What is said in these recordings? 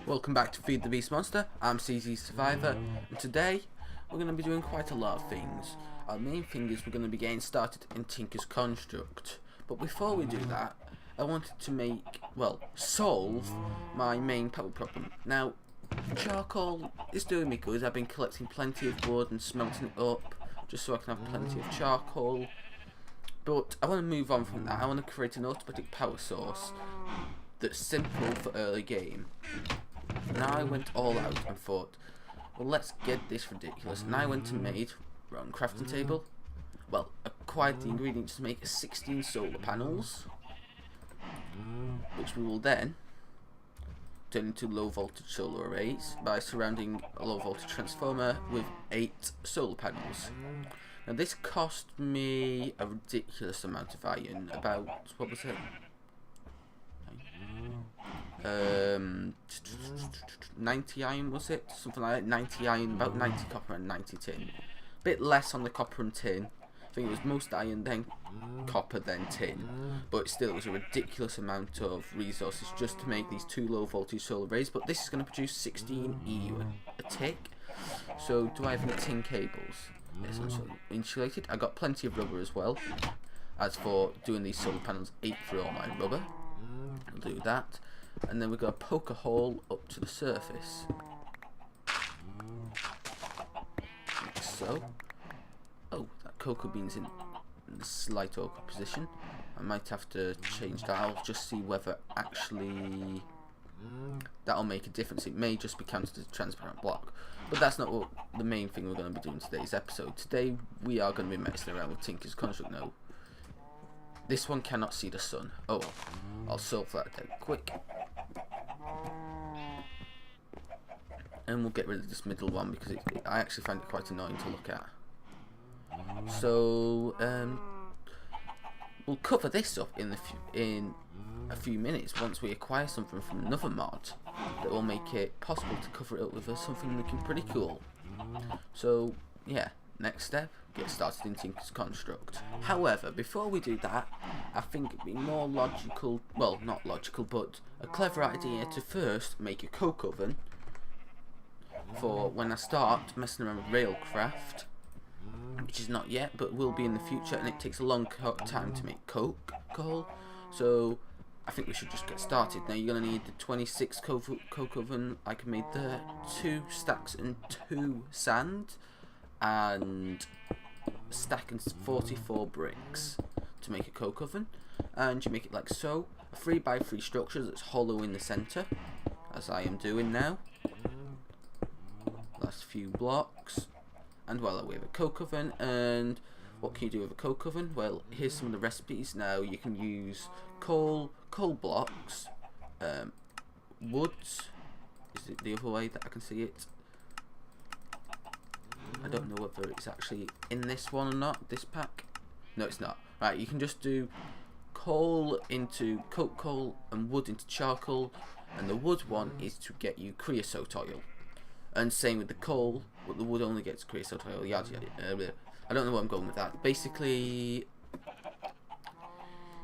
Welcome back to Feed the Beast Monster. I'm CZsurvivor, and today we're going to be doing quite a lot of things. Our main thing is we're going to be getting started in Tinker's Construct. But before we do that, I wanted to solve my main power problem. Now, charcoal is doing me good. I've been collecting plenty of wood and smelting it up, just so I can have plenty of charcoal. But I want to move on from that. I want to create an automatic power source that's simple for early game. Now I went all out and thought, well, let's get this ridiculous. And I went and made our own crafting table. Well, acquired the ingredients to make 16 solar panels, which we will then turn into low voltage solar arrays by surrounding a low voltage transformer with 8 solar panels. Now this cost me a ridiculous amount of iron, about, what was it? 90 iron, was it? Something like that. 90 iron, about 90 copper and 90 tin. Bit less on the copper and tin. I think it was most iron, then copper, then tin. But still, it was a ridiculous amount of resources just to make these 2 low voltage solar arrays. But this is going to produce 16 EU a tick. So, do I have any tin cables? Yes, I'm insulated. I got plenty of rubber as well. As for doing these solar panels, 8 for all my rubber. I'll do that. And then we're going to poke a hole up to the surface. Like so. Oh, that cocoa bean's in the slight awkward position. I might have to change that. I'll just see whether actually that'll make a difference. It may just be counted as a transparent block. But that's not what the main thing we're going to be doing in today's episode. Today we are going to be messing around with Tinker's Construct now. This one cannot see the sun. Oh well, I'll solve that then quick. And we'll get rid of this middle one because I actually find it quite annoying to look at. So we'll cover this up in a few minutes once we acquire something from another mod that will make it possible to cover it up with something looking pretty cool. So yeah, next step, get started in Tinker's Construct. However, before we do that, I think it'd be more logical, well, not logical, but a clever idea to first make a coke oven for when I start messing around with railcraft, which is not yet, but will be in the future, and it takes a long time to make coal. So I think we should just get started. Now you're going to need the 26 coke oven like I made there, 2 stacks and 2 sand, and stack and 44 bricks to make a coke oven. And you make it like so, a 3x3 structure that's hollow in the center, as I am doing now. Last few blocks, and voila, we have a coke oven. And what can you do with a coke oven? Well, here's some of the recipes. Now you can use coal blocks, woods. Is it the other way that I can see it? I don't know whether it's actually in this one or not, this pack. No, it's not. Right, you can just do coal into coke coal and wood into charcoal, and the wood one is to get you creosote oil. And same with the coal, but the wood only gets creosote oil, yada yada. I don't know where I'm going with that. Basically,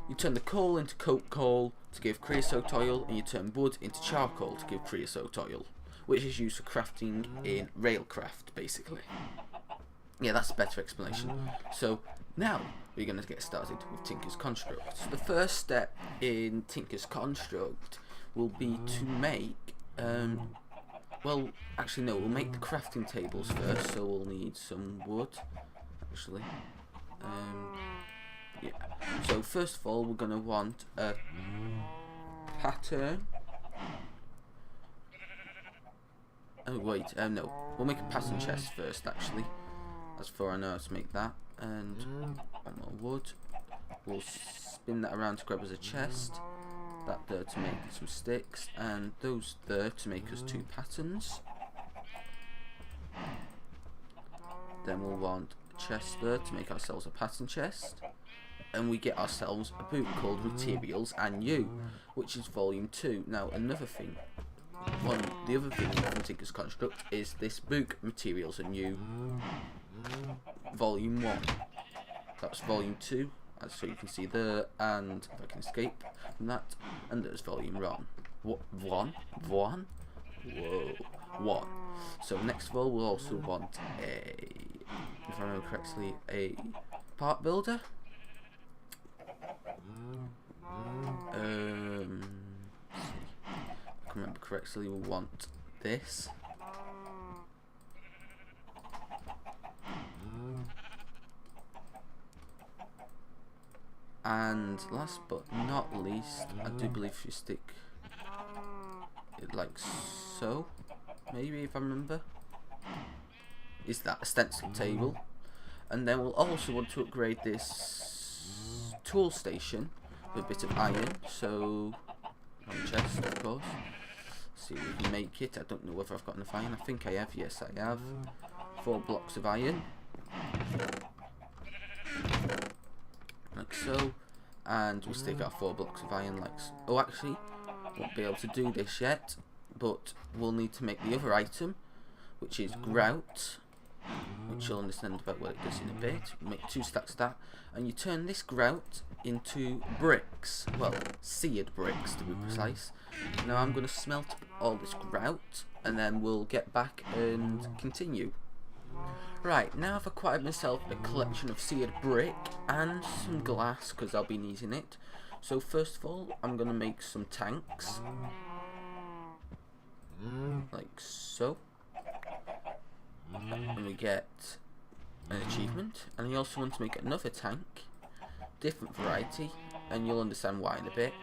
you turn the coal into coke coal to give creosote oil, and you turn wood into charcoal to give creosote oil, which is used for crafting in railcraft, basically. Yeah, that's a better explanation. So now we're going to get started with Tinker's Construct. So the first step in Tinker's Construct will be to make, well, actually no, we'll make the crafting tables first, so we'll need some wood, actually. Yeah. So first of all, we're going to want a pattern. Oh wait, no, we'll make a pattern chest first, actually. As far as I know how to make that. And one more wood. We'll spin that around to grab us a chest. That there to make some sticks, and those there to make us 2 patterns. Then we'll want a chest there to make ourselves a pattern chest, and we get ourselves a book called Materials and You, which is volume 2. Now another thing, the other thing from Tinker's Construct is this book Materials and You, volume 1. That's volume 2. So you can see there, and if I can escape from that, and there's volume 1. Whoa. 1. So next of all, we'll also want if I remember correctly, a part builder. If I can remember correctly, we'll want this. And last but not least, I do believe you stick it like so, maybe, if I remember, is that a stencil table. And then we'll also want to upgrade this tool station with a bit of iron, so on chest, of course. See if we can make it. I don't know whether I've got enough iron. I think I have. Yes, I have. 4 blocks of iron, like so, and we'll stick our 4 blocks of iron like so. Oh, actually, won't be able to do this yet, but we'll need to make the other item, which is grout, which you'll understand about what it does in a bit. We'll make 2 stacks of that, and you turn this grout into bricks, well, seared bricks to be precise. Now I'm going to smelt all this grout, and then we'll get back and continue. Right, now I've acquired myself a collection of seared brick and some glass, because I'll be needing it. So first of all, I'm going to make some tanks, like so. And we get an achievement, and I also want to make another tank, different variety, and you'll understand why in a bit.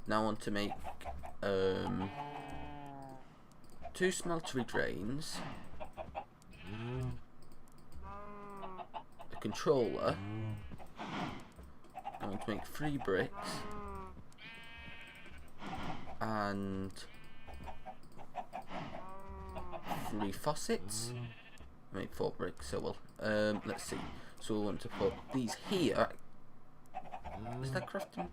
Now I want to make 2 smeltery drains, a controller. I want to make 3 bricks and 3 faucets. I made 4 bricks, so well. Let's see. So we want to put these here. Is that crafting?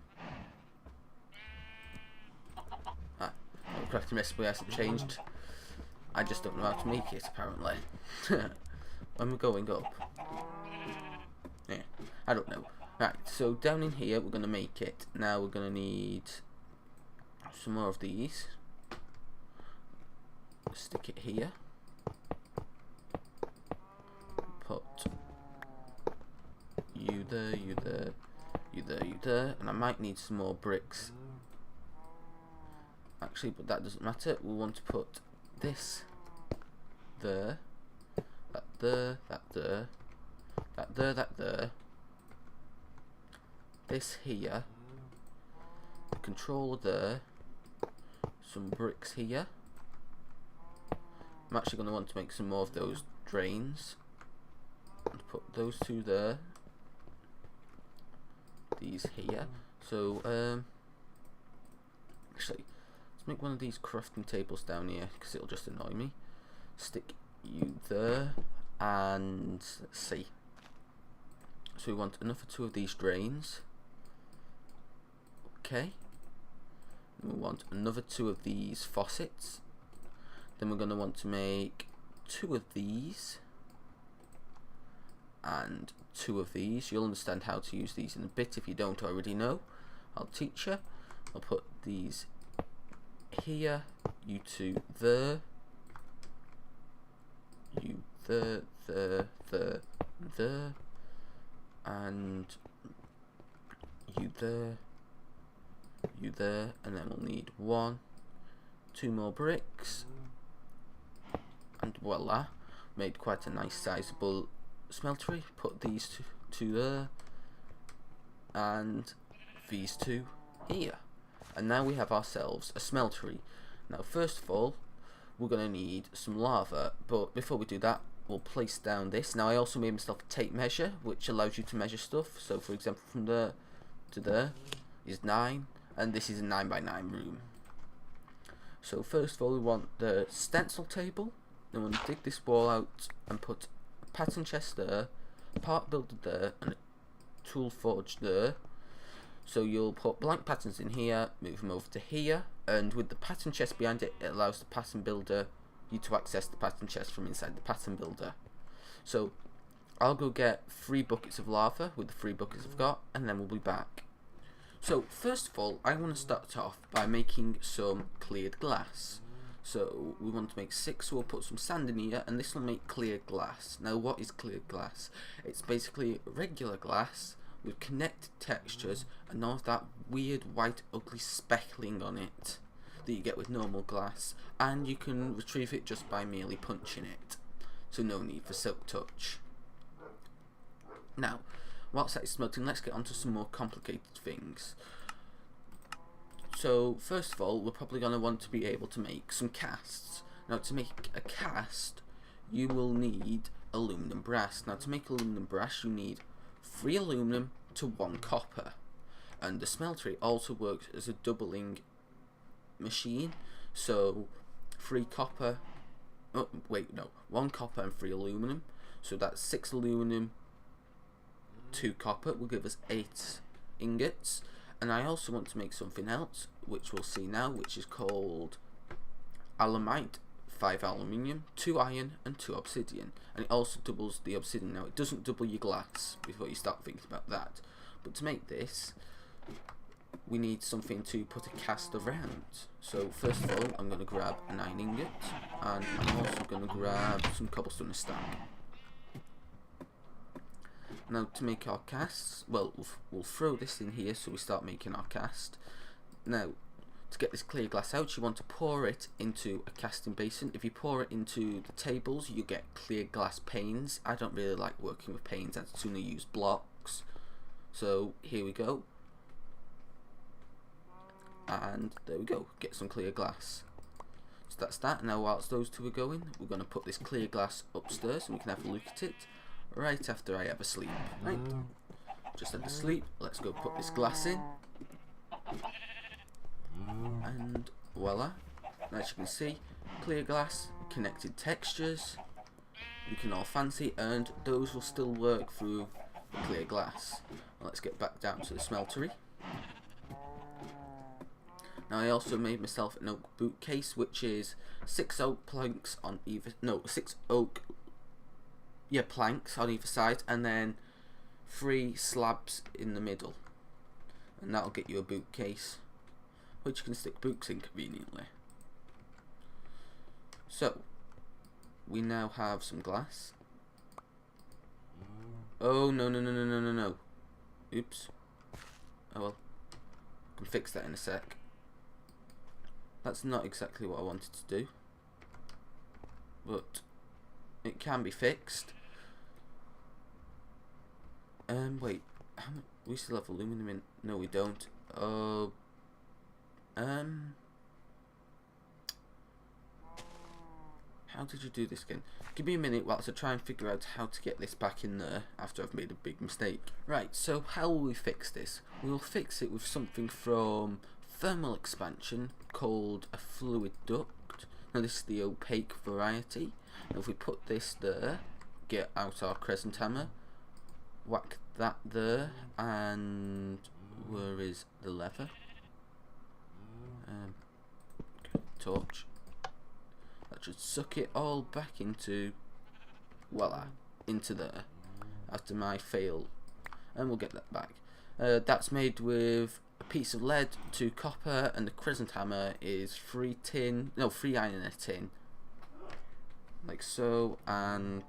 Ah, the crafting recipe hasn't changed. I just don't know how to make it, apparently. When we're going up. Yeah, I don't know. Right, so down in here we're going to make it. Now we're going to need some more of these. Stick it here. Put you there, you there, you there, you there. And I might need some more bricks. Actually, but that doesn't matter. We want to put this there, that there, that there, that there, that there. This here, the controller there, some bricks here. I'm actually going to want to make some more of those drains and put those 2 there, these here. So actually, let's make one of these crafting tables down here, because it'll just annoy me. Stick you there, and let's see. So we want another 2 of these drains. Okay. We want another 2 of these faucets. Then we're going to want to make 2 of these and 2 of these. You'll understand how to use these in a bit if you don't already know. I'll teach you. I'll put these here, you 2 there, you there, there, and you there, you there, and then we'll need 1, 2 more bricks, and voila, made quite a nice sizable smeltery. Put these 2 there, and these 2 here, and now we have ourselves a smeltery. Now first of all, we're going to need some lava, but before we do that, we'll place down this. Now I also made myself a tape measure, which allows you to measure stuff. So for example, from there to there is 9, and this is a 9 by 9 room. So first of all, we want the stencil table. Then we'll dig this wall out and put a pattern chest there, part builder there, and a tool forge there. So you'll put blank patterns in here, move them over to here, and with the pattern chest behind it, it allows the pattern builder you to access the pattern chest from inside the pattern builder. So I'll go get 3 buckets of lava with the 3 buckets I've got, and then we'll be back. So first of all, I want to start off by making some cleared glass. So we want to make 6, so we'll put some sand in here, and this will make clear glass. Now what is clear glass? It's basically regular glass with connected textures and none of that weird white ugly speckling on it that you get with normal glass, and you can retrieve it just by merely punching it, so no need for silk touch. Now whilst that is smelting, let's get on to some more complicated things. So first of all, we're probably going to want to be able to make some casts. Now to make a cast you will need aluminum brass. Now to make aluminum brass you need 3 aluminum to 1 copper, and the smeltery also works as a doubling machine, so 3 copper, oh wait no, 1 copper and 3 aluminum, so that's 6 aluminum, 2 copper will give us 8 ingots. And I also want to make something else, which we'll see now, which is called alumite, 5 aluminium, 2 iron and 2 obsidian, and it also doubles the obsidian. Now it doesn't double your glass before you start thinking about that, but to make this we need something to put a cast around. So first of all I'm going to grab an iron ingot, and I'm also going to grab some cobblestone and stack. Now to make our casts, well we'll throw this in here so we start making our cast. Now to get this clear glass out you want to pour it into a casting basin. If you pour it into the tables you get clear glass panes. I don't really like working with panes, I'd sooner use blocks. So here we go, and there we go, get some clear glass. So that's that. Now whilst those two are going, we're going to put this clear glass upstairs and we can have a look at it right after I have a sleep. Right, just had a sleep, let's go put this glass in, and voila. As you can see, clear glass, connected textures, you can all fancy, and those will still work through the clear glass. Let's get back down to the smeltery. Now I also made myself an oak bookcase, which is 6 oak planks on either, no, 6 oak planks on either side, and then 3 slabs in the middle, and that'll get you a bookcase which you can stick books in conveniently. So we now have some glass. Oh no, oops, oh well, I can fix that in a sec. That's not exactly what I wanted to do, but it can be fixed. Wait, how much? We still have aluminum in? No, we don't. Oh, how did you do this again? Give me a minute whilst I try and figure out how to get this back in there after I've made a big mistake. Right, so how will we fix this? We will fix it with something from thermal expansion called a fluid duct. Now this is the opaque variety. Now if we put this there, get out our crescent hammer, whack that there, and where is the lever? Torch. That should suck it all back into, voila, into there after my fail, and we'll get that back. That's made with a piece of lead, 2 copper, and the crescent hammer is 3 iron in a tin, like so and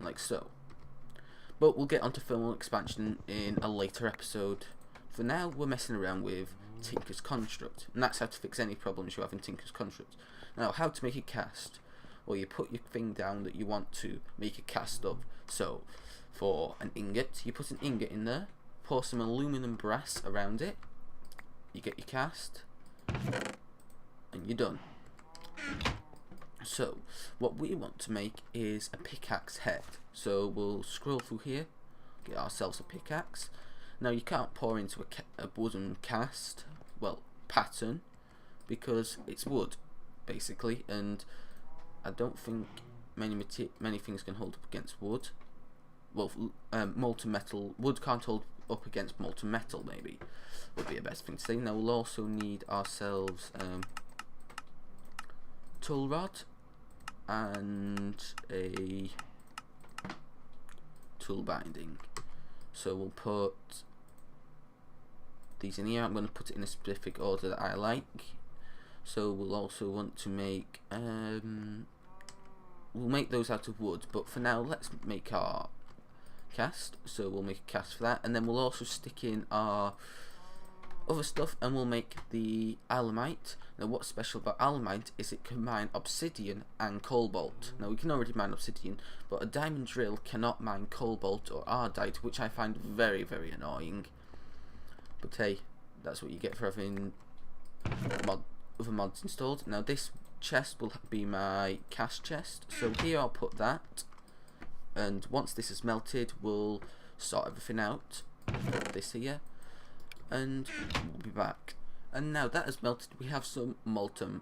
like so. But we'll get onto thermal expansion in a later episode. For now we're messing around with Tinker's Construct, and that's how to fix any problems you have in Tinker's Construct. Now how to make a cast? Well, you put your thing down that you want to make a cast of. So for an ingot, you put an ingot in there, pour some aluminum brass around it, you get your cast, and you're done. So what we want to make is a pickaxe head. So we'll scroll through here, get ourselves a pickaxe. Now you can't pour into a wooden cast, well, pattern, because it's wood basically, and I don't think many things can hold up against wood. Well, molten metal, wood can't hold up against molten metal, maybe would be a best thing to say. Now we'll also need ourselves tool rod and a tool binding. So we'll put these in here. I'm going to put it in a specific order that I like. So we'll also want to make we'll make those out of wood, but for now let's make our cast. So we'll make a cast for that, and then we'll also stick in our other stuff, and we'll make the alemite. Now what's special about alemite is it can mine obsidian and cobalt. Now we can already mine obsidian, but a diamond drill cannot mine cobalt or ardite, which I find very, very annoying. But hey, that's what you get for having other mods installed. Now this chest will be my cast chest, so here I'll put that, and once this is melted we'll sort everything out, put this here, and we'll be back. And now that has melted, we have some molten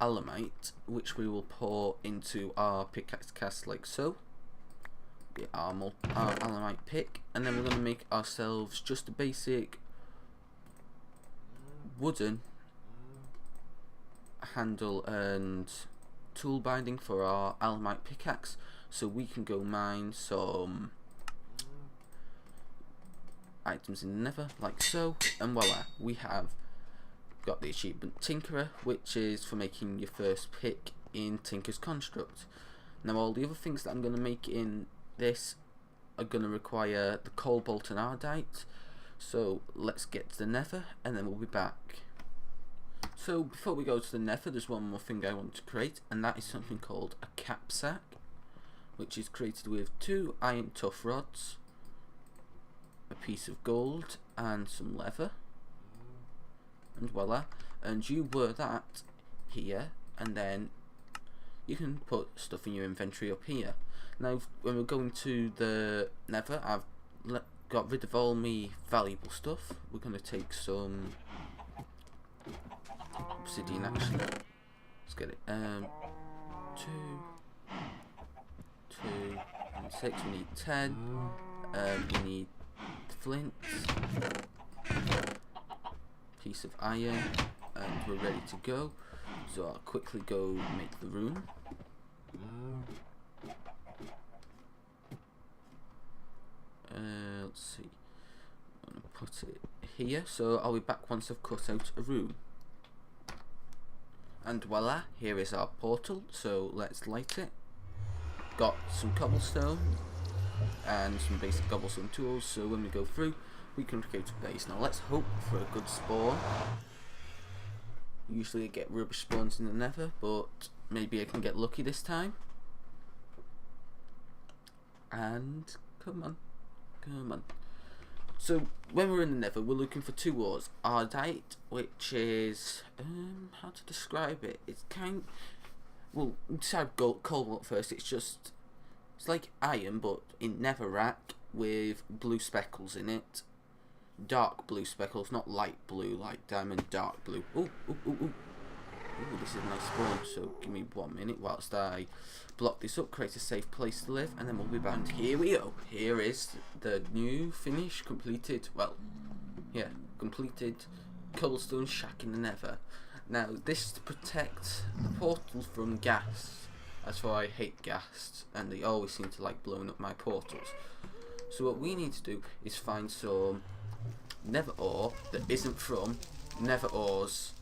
alemite, which we will pour into our pickaxe cast like so. Our alemite pick, and then we're going to make ourselves just a basic wooden handle and tool binding for our alemite pickaxe, so we can go mine some items in the nether like so, and voila, we have got the achievement Tinkerer, which is for making your first pick in Tinker's Construct. Now all the other things that I'm going to make in this are going to require the cobalt and ardite, so let's get to the nether and then we'll be back. So before we go to the nether, there's one more thing I want to create, and that is something called a cap sack, which is created with 2 iron tough rods, a piece of gold and some leather, and voila, and you wear that here, and then you can put stuff in your inventory up here. Now when we're going to the nether, I've got rid of all my valuable stuff. We're going to take some obsidian actually. Let's get it. 2, 2 and 6. We need 10. We need flint, piece of iron, and we're ready to go. So I'll quickly go make the room. Let's see. I'm gonna put it here. So I'll be back once I've cut out a room. And voila, here is our portal, so let's light it. Got some cobblestone and some basic cobblestone tools, so when we go through we can create a base. Now let's hope for a good spawn. Usually I get rubbish spawns in the nether, but maybe I can get lucky this time. And come on, come on. So when we're in the nether, we're looking for 2 ores. Ardite, which is how to describe it? It's well, decide cobalt first. It's like iron, but in netherrack with blue speckles in it. Dark blue speckles, not light blue like diamond. Dark blue. Ooh, ooh, ooh, ooh. Ooh, this is a nice spawn. So give me 1 minute whilst I block this up, create a safe place to live, and then we'll be back. And here we go. Here is the new finish, completed. Well, yeah, completed cobblestone shack in the nether. Now this is to protect the portal from gas. That's why I hate gas, and they always seem to like blowing up my portals. So what we need to do is find some nether ore that isn't from nether ores.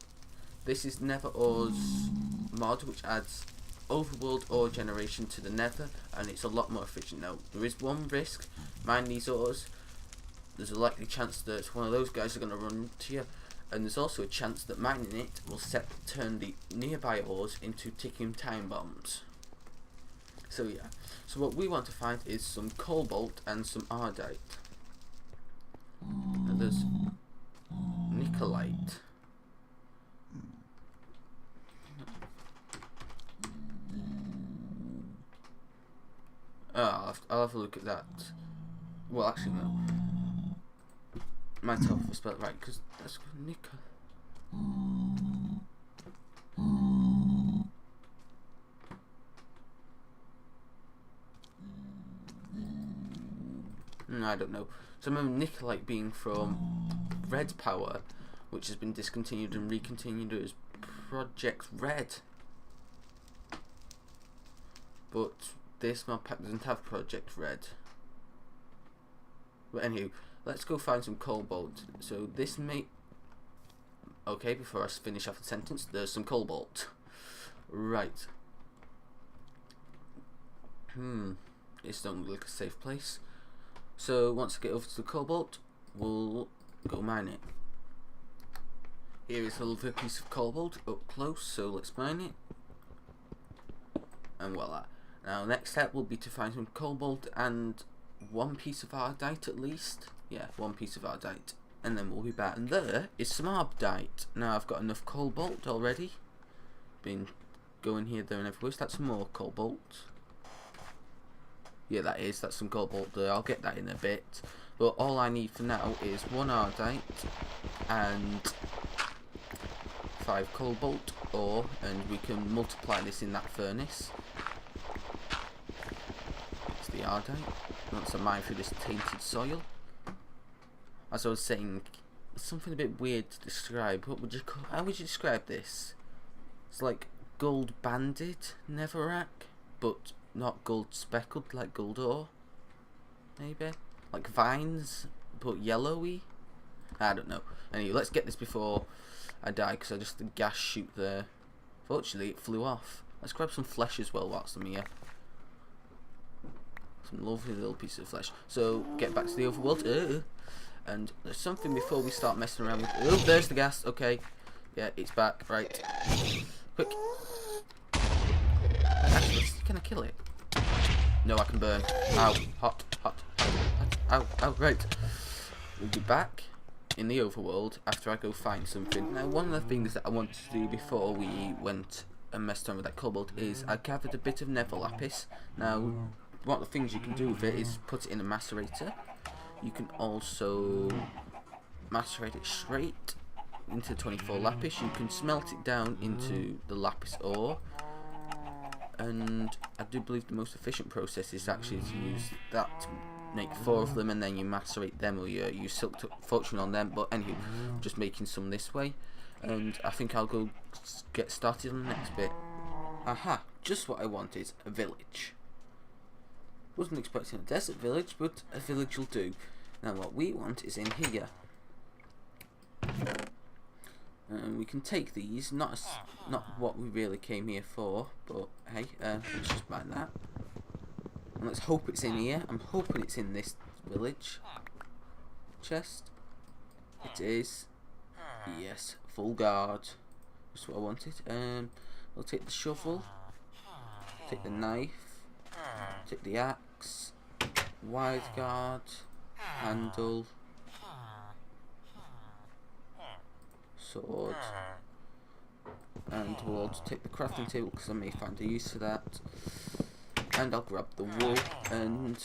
This is nether ores mod, which adds overworld ore generation to the nether, and it's a lot more efficient. Now there is one risk: mine these ores, there's a likely chance that one of those guys are going to run to you, and there's also a chance that mining it will turn the nearby ores into ticking time bombs. So yeah, so what we want to find is some cobalt and some ardite. Now there's nickelite. Oh, I'll have a look at that. Well, actually no. Might have spelled it right, because that's nickel. No, I don't know. So I remember nickelite being from Red Power, which has been discontinued and recontinued as Project Red. But this mod pack doesn't have Project Red. But anywho, let's go find some cobalt. So this Okay, before I finish off the sentence, there's some cobalt. Right. It's don't look like a safe place. So once I get over to the cobalt, we'll go mine it. Here is a lovely piece of cobalt up close, so let's mine it. And voila. Now next step will be to find some cobalt and one piece of ardite at least. Yeah, one piece of ardite. And then we'll be back. And there is some ardite. Now I've got enough cobalt already. Been going here, there and everywhere. So that's some more cobalt. Yeah, that's some cobalt there. I'll get that in a bit. But all I need for now is one ardite and 5 cobalt ore, and we can multiply this in that furnace. It's the ardite. Once I mine through this tainted soil. As I was saying, it's something a bit weird to describe. How would you describe this? It's like gold banded netherrack, but not gold speckled like gold ore. Maybe like vines, but yellowy. I don't know. Anyway, let's get this before I die, because I just the gas chute there. Fortunately, it flew off. Let's grab some flesh as well whilst I'm here. Some lovely little pieces of flesh. So get back to the overworld. And there's something before we start messing around with. Oh, there's the gas. Okay, yeah, it's back. Right, quick. Actually, can I kill it? No, I can burn. Ow, hot, hot, hot, hot. Ow, ow. Right, we'll be back in the overworld after I go find something. Now, one of the things that I wanted to do before we went and messed around with that cobalt is I gathered a bit of nether lapis. Now, one of the things you can do with it is put it in a macerator. You can also macerate it straight into 24 lapis. You can smelt it down into the lapis ore, and I do believe the most efficient process is actually to use that to make 4 of them, and then you macerate them, or you use silk fortune on them. But anyway, just making some this way, and I think I'll go get started on the next bit. Aha, just what I wanted, a village. Wasn't expecting a desert village, but a village will do. Now what we want is in here. And we can take these, not what we really came here for, but hey, let's just buy that. And let's hope it's in here. I'm hoping it's in this village. Chest. It is. Yes, full guard. That's what I wanted. We'll take the shovel. Take the knife. Take the axe, wide guard, handle, sword, and we'll also take the crafting table because I may find a use for that. And I'll grab the wool, and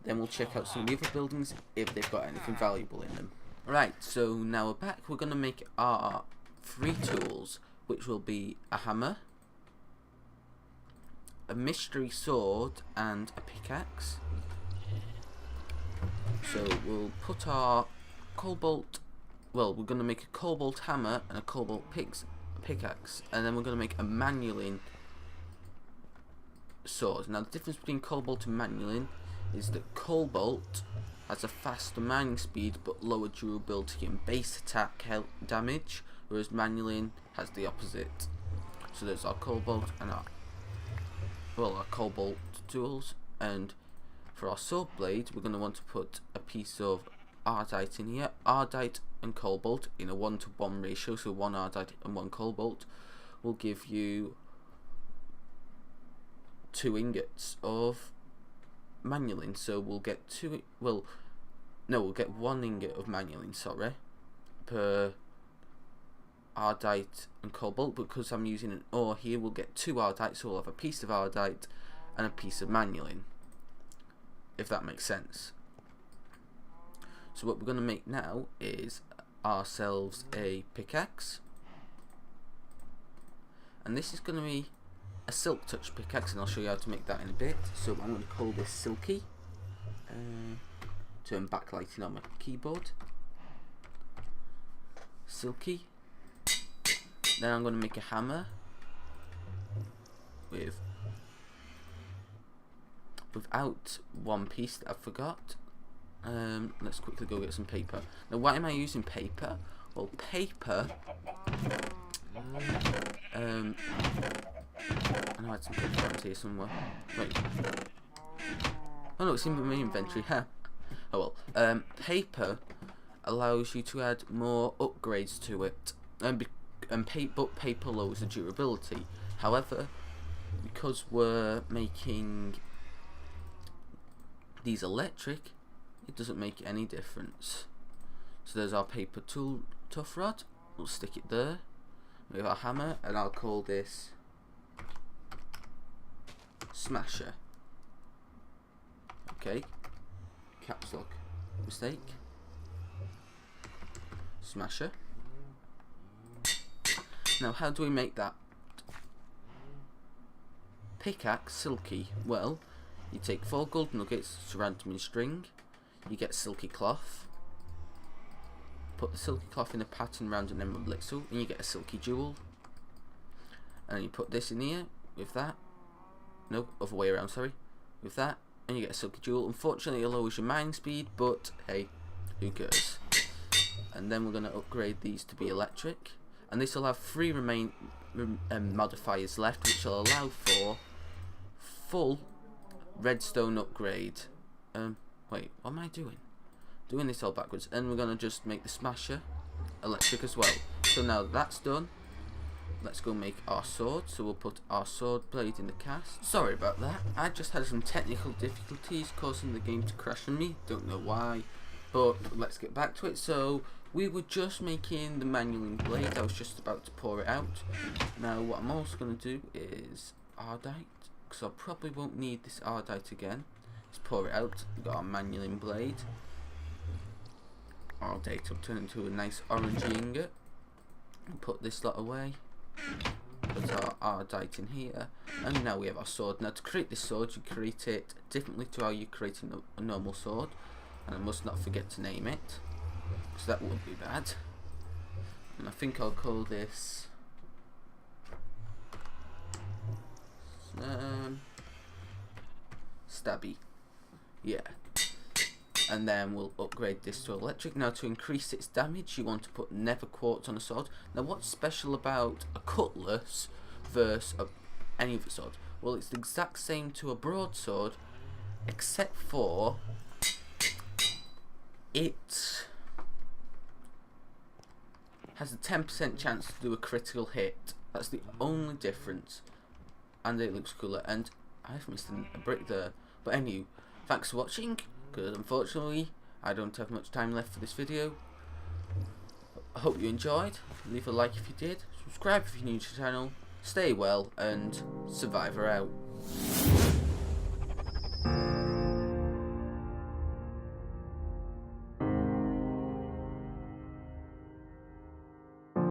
then we'll check out some of the other buildings if they've got anything valuable in them. Right, so now we're back. We're going to make our 3 tools, which will be a hammer, a mystery sword, and a pickaxe. So we'll put our cobalt, well, we're going to make a cobalt hammer and a cobalt pickaxe, and then we're going to make a manulin sword. Now the difference between cobalt and manulin is that cobalt has a faster mining speed but lower durability and base attack damage, whereas manulin has the opposite. So there's our cobalt and our cobalt tools. And for our sword blade, we're going to want to put a piece of ardite in here. Ardite and cobalt in a 1-to-1 ratio, so 1 ardite and 1 cobalt will give you 2 ingots of manulin. So we'll get we'll get 1 ingot of manulin, sorry, per ardite and cobalt. Because I'm using an ore here, we'll get 2 ardite, so we'll have a piece of ardite and a piece of manulin, if that makes sense. So what we're going to make now is ourselves a pickaxe, and this is going to be a silk touch pickaxe, and I'll show you how to make that in a bit. So I'm going to call this Silky. Turn backlighting on my keyboard. Silky. Then I'm going to make a hammer without 1 piece that I forgot. Let's quickly go get some paper. Now, why am I using paper? Well, paper. I know I had some paper around here somewhere. Wait. Oh no, it's in my inventory. Huh. Oh well. Paper allows you to add more upgrades to it, but paper lowers the durability. However, because we're making these electric, it doesn't make any difference. So there's our paper tough rod. We'll stick it there. We have our hammer, and I'll call this Smasher. Okay. Caps lock. Mistake. Smasher. Now, how do we make that? Pickaxe silky. Well, you take 4 gold nuggets, surround them in string. You get silky cloth. Put the silky cloth in a pattern round an emerald elixir, and you get a silky jewel. And you put this in here with that. No, other way around. Sorry. With that, and you get a silky jewel. Unfortunately, it lowers your mining speed, but hey, who cares? And then we're going to upgrade these to be electric, and this will have 3 modifiers left, which will allow for full redstone upgrade. Wait, what am I doing? Doing this all backwards. And we're going to just make the Smasher electric as well. So now that's done, let's go make our sword. So we'll put our sword blade in the cast. Sorry about that, I just had some technical difficulties causing the game to crash on me. Don't know why, but let's get back to it. So we were just making the manual blade. I was just about to pour it out. Now what I'm also going to do is ardite, because I probably won't need this ardite again. Let's pour it out. We've got our manual blade. Ardite will turn into a nice orangey ingot. And put this lot away. Put our ardite in here. And now we have our sword. Now to create this sword, you create it differently to how you create a normal sword. And I must not forget to name it, because that would be bad. And I think I'll call this Stabby. Yeah. And then we'll upgrade this to electric. Now to increase its damage, you want to put nether quartz on a sword. Now what's special about a cutlass versus any other sword? Well, it's the exact same to a broadsword, except for it has a 10% chance to do a critical hit. That's the only difference. And it looks cooler. And I've missed a brick there. But anyway, thanks for watching, because unfortunately I don't have much time left for this video. I hope you enjoyed. Leave a like if you did. Subscribe if you're new to the channel. Stay well, and Survivor out.